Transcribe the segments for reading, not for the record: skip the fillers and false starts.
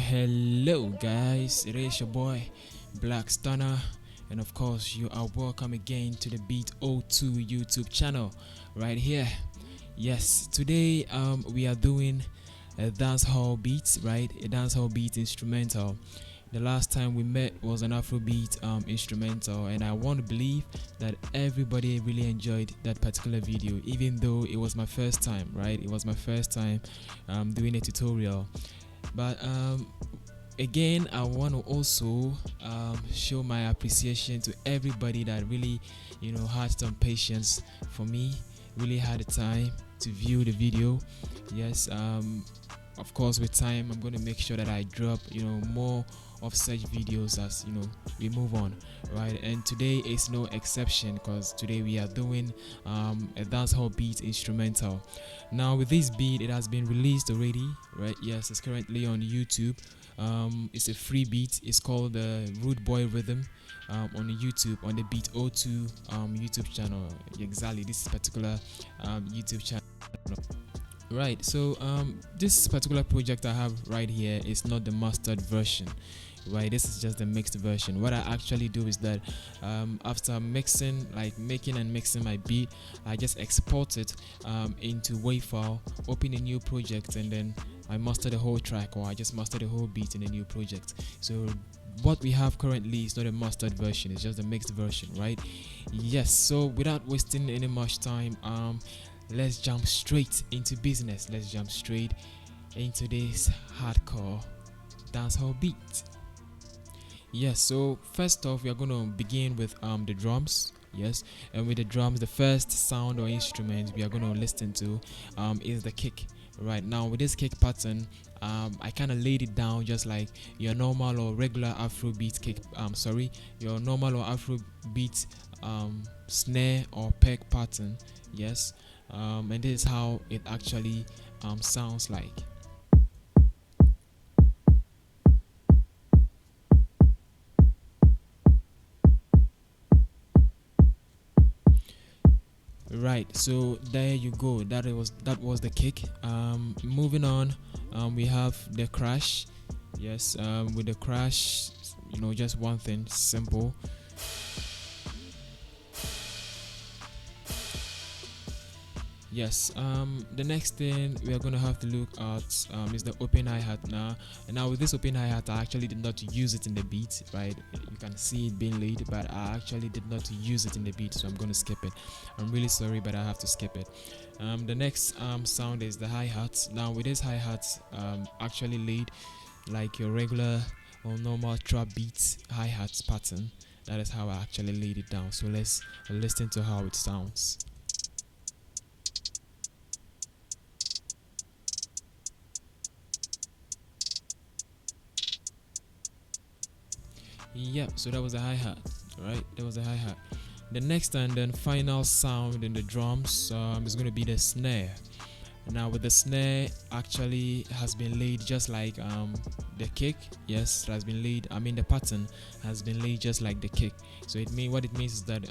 Hello guys, it is your boy Black Stunner, and of course you are welcome again to the BeatO2 YouTube channel right here. Yes, today we are doing a dancehall beat, right? A dancehall beat instrumental. The last time we met was an Afrobeat instrumental, and I want to believe that everybody really enjoyed that particular video, even though it was my first time, right? It was my first time doing a tutorial. But again, I want to also show my appreciation to everybody that really, had some patience for me, really had the time to view the video. Yes, of course, with time, I'm going to make sure that I drop, more of such videos as we move on, right? And today is no exception, because today we are doing a dancehall beat instrumental. Now with this beat, it has been released already, right? Yes, it's currently on YouTube. It's a free beat. It's called the Rude Boy Rhythm on the YouTube, on the BeatO2 YouTube channel. Exactly, this particular YouTube channel. Right, so this particular project I have right here is not the mastered version, right? This is just the mixed version. What I actually do is that after mixing, like making and mixing my beat, I just export it into WAV file, open a new project, and then I master the whole track, or I just master the whole beat in a new project. So what we have currently is not a mastered version, it's just a mixed version, right? Yes, so without wasting any much time, let's jump straight into business. Let's jump straight into this hardcore dancehall beat. Yes, so first off, we are going to begin with the drums. Yes, and with the drums, the first sound or instrument we are going to listen to is the kick. Right now, with this kick pattern, I kind of laid it down just like your normal or regular Afrobeat kick. Your normal or Afrobeat snare or peg pattern. Yes. And this is how it actually sounds like. Right, so there you go. That was the kick. Moving on, we have the crash. Yes, with the crash, just one thing, simple. Yes, the next thing we are going to have to look at is the open hi-hat. Now with this open hi-hat, I actually did not use it in the beat, right? You can see it being laid, but I actually did not use it in the beat, so I'm going to skip it. I'm really sorry, but I have to skip it. The next sound is the hi-hat. Now with this hi-hat, actually laid like your regular or normal trap beat hi-hat pattern. That is how I actually laid it down. So let's listen to how it sounds. Yep, so that was a hi-hat, right? That was a hi-hat. The next and then final sound in the drums is going to be the snare. Now with the snare, actually has been laid just like the kick. Yes, it has been laid. The pattern has been laid just like the kick. So what it means is that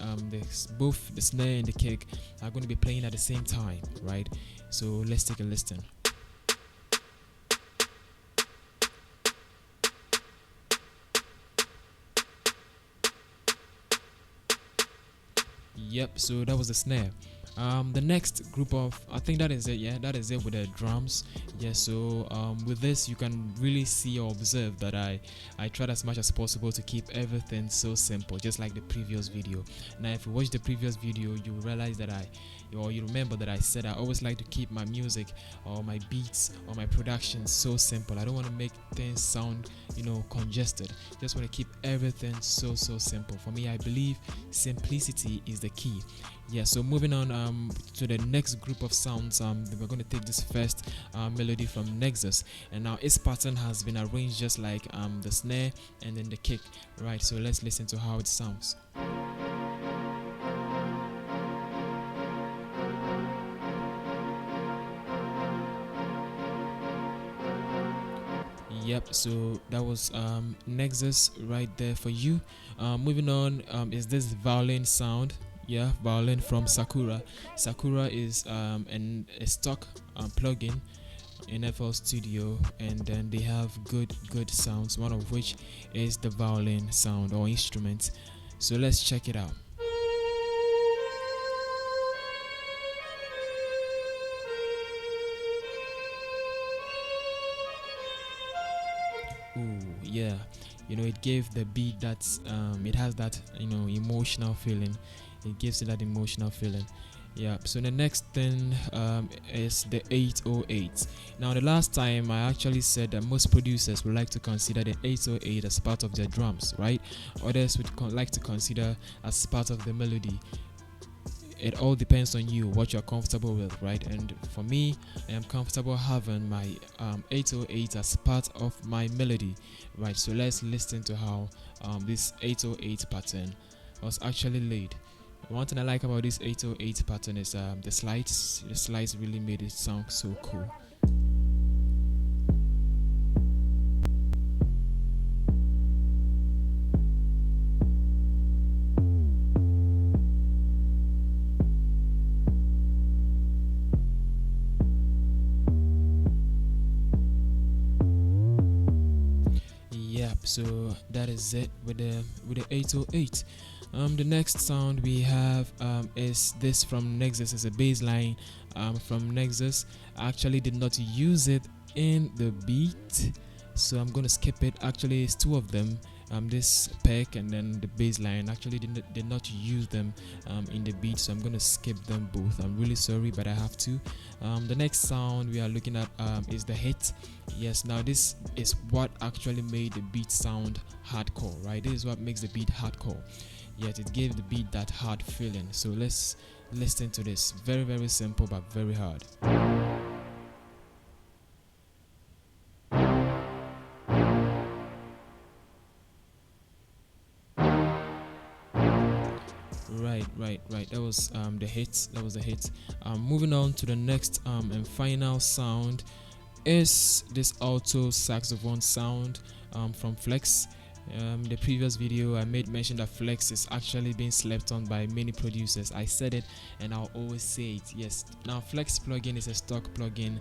both the snare and the kick are going to be playing at the same time, right? So let's take a listen. Yep, so that was the snare. The next group of, I think that is it. Yeah, that is it with the drums. Yeah, so with this you can really see or observe that I tried as much as possible to keep everything so simple, just like the previous video. Now if you watch the previous video, you realize that you remember that I said I always like to keep my music or my beats or my production so simple. I don't want to make things sound congested. Just want to keep everything so simple. For me, I believe simplicity is the key. Yeah, so moving on to the next group of sounds, we're going to take this first melody from Nexus, and now its pattern has been arranged just like the snare and then the kick, right? So let's listen to how it sounds. Yep, so that was Nexus right there for you. Moving on is this violin sound. Yeah, violin from Sakura. Sakura is a stock plugin in FL Studio, and then they have good sounds, one of which is the violin sound or instrument. So let's check it out. Ooh, yeah, it gave the beat that it has that emotional feeling. It gives it that emotional feeling. Yeah, so the next thing is the 808. Now, the last time I actually said that most producers would like to consider the 808 as part of their drums, right? Others would like to consider as part of the melody. It all depends on you, what you're comfortable with, right? And for me, I am comfortable having my 808 as part of my melody, right? So let's listen to how this 808 pattern was actually laid. One thing I like about this 808 pattern is the slides. The slides really made it sound so cool. Yep, so that is it with the 808. The next sound we have is this from Nexus. It's a bass line from Nexus. I actually did not use it in the beat, so I'm gonna skip it. Actually, it's two of them. This peck and then the bass line. Actually did not use them in the beat, so I'm gonna skip them both. I'm really sorry, but I have to. The next sound we are looking at is the hit. Yes, now this is what actually made the beat sound hardcore, right? This is what makes the beat hardcore. Yet it gave the beat that hard feeling. So let's listen to this. Very, very simple but very hard. Right. That was the hit. That was the hit. Moving on to the next and final sound is this alto saxophone sound from Flex. The previous video I made mention that Flex is actually being slept on by many producers. I said it and I'll always say it. Yes, now Flex plugin is a stock plugin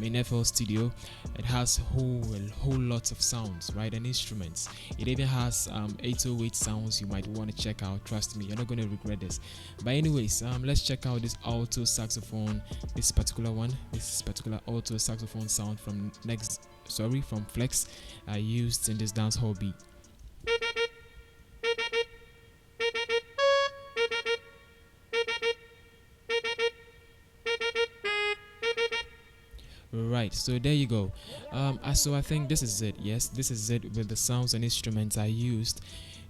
in FL Studio. It has a whole lot of sounds, right, and instruments. It even has 808 sounds you might want to check out. Trust me, you're not going to regret this. But anyways, let's check out this alto saxophone, this particular alto saxophone sound from Flex I used in this dancehall beat. Right, so there you go. So I think this is it. Yes, this is it with the sounds and instruments I used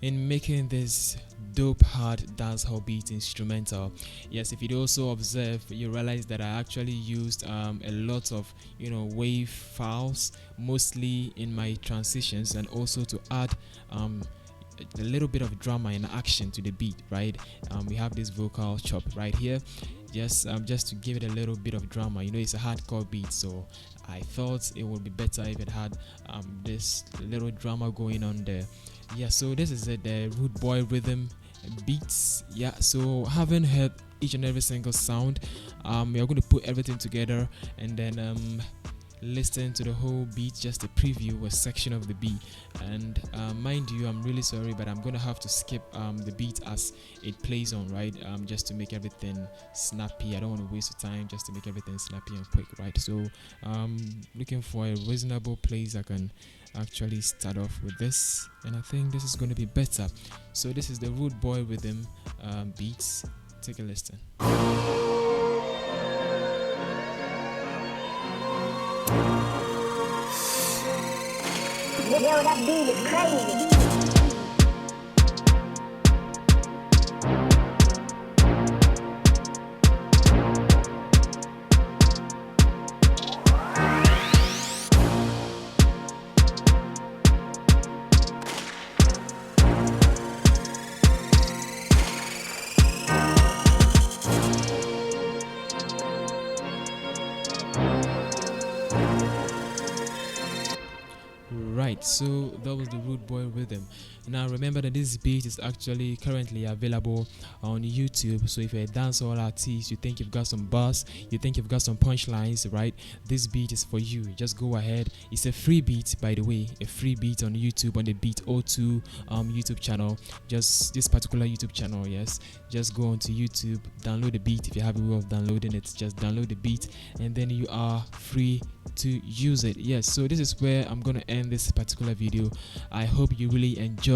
in making this dope hard dancehall beat instrumental. Yes, if you also observe, you realize that I actually used a lot of wave files, mostly in my transitions, and also to add a little bit of drama and action to the beat, right? We have this vocal chop right here, just to give it a little bit of drama. It's a hardcore beat, so I felt it would be better if it had this little drama going on there. Yeah, so this is it, the Rude Boy rhythm beats. Yeah, so having heard each and every single sound, we are going to put everything together and then listen to the whole beat, just a preview, a section of the beat. And mind you, I'm really sorry, but I'm gonna have to skip the beat as it plays on, right? Just to make everything snappy. I don't want to waste time, just to make everything snappy and quick, right? So looking for a reasonable place I can actually start off with this, and I think this is going to be better. So this is the Rude Boy rhythm beats. Take a listen. Yo, that beat is crazy. Right, So that was the Rude Boy rhythm. Now remember that this beat is actually currently available on YouTube. So if you're a dancehall artist, you think you've got some buzz, you think you've got some punchlines, right? This beat is for you. Just go ahead. It's a free beat, by the way, a free beat on YouTube on the BeatO2 YouTube channel. Just this particular YouTube channel, yes. Just go onto YouTube, download the beat. If you have a way of downloading it, just download the beat, and then you are free to use it. Yes, so this is where I'm gonna end this particular video. I hope you really enjoyed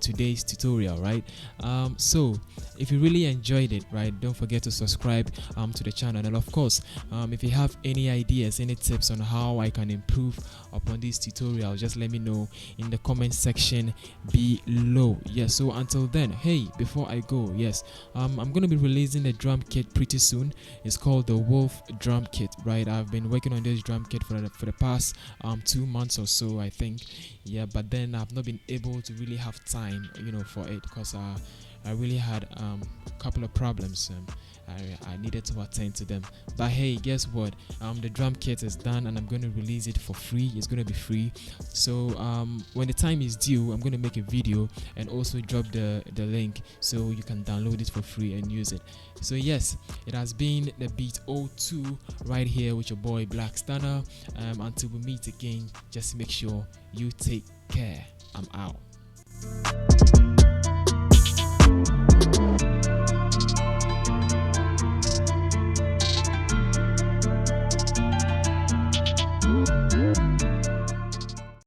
today's tutorial, right? So if you really enjoyed it, right, don't forget to subscribe to the channel, and of course if you have any ideas, any tips on how I can improve upon this tutorial, just let me know in the comment section below. Yes, so until then, hey, before I go, yes, I'm gonna be releasing a drum kit pretty soon. It's called the Wolf Drum Kit, right? I've been working on this drum kit for the past 2 months or so, I think. Yeah, but then I've not been able to really have time, for it, because I really had a couple of problems. I needed to attend to them. But hey, guess what? The drum kit is done, and I'm going to release it for free. It's going to be free. So when the time is due, I'm going to make a video and also drop the link so you can download it for free and use it. So yes, it has been the BeatO2 right here with your boy Black Stunner. Until we meet again, just make sure you take care. I'm out.